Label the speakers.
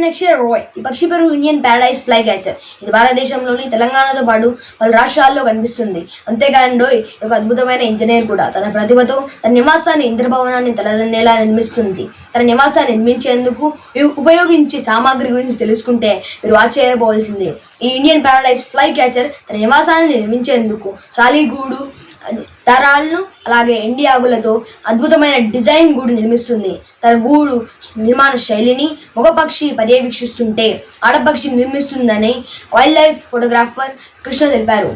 Speaker 1: Nexia roy. ఈ పక్షి పేరు ఇండియన్ ప్యారడైజ్ ఫ్లై క్యాచర్. ఇది భారతదేశంలోని తెలంగాణతో పాటు పలు రాష్ట్రాల్లో కనిపిస్తుంది. అంతేకాదండి ఒక అద్భుతమైన ఇంజనీర్ కూడా తన ప్రతిభతో తన నివాసాన్ని ఇంద్రభవనాన్ని తలదన్నేలా నిర్మిస్తుంది. తన నివాసాన్ని నిర్మించేందుకు ఉపయోగించే సామాగ్రి గురించి తెలుసుకుంటే మీరు ఆశ్చర్యపోవాల్సిందే. ఈ ఇండియన్ ప్యారడైజ్ ఫ్లై క్యాచర్ తన నివాసాన్ని నిర్మించేందుకు సాలిగూడు దారాలను అలాగే ఎండి ఆకులతో అద్భుతమైన డిజైన్ గూడు నిర్మిస్తుంది. తన గూడు నిర్మాణ శైలిని మగ పక్షి పర్యవేక్షిస్తుంటే ఆడపక్షి నిర్మిస్తుందని వైల్డ్ లైఫ్ ఫోటోగ్రాఫర్ కృష్ణ తెలిపారు.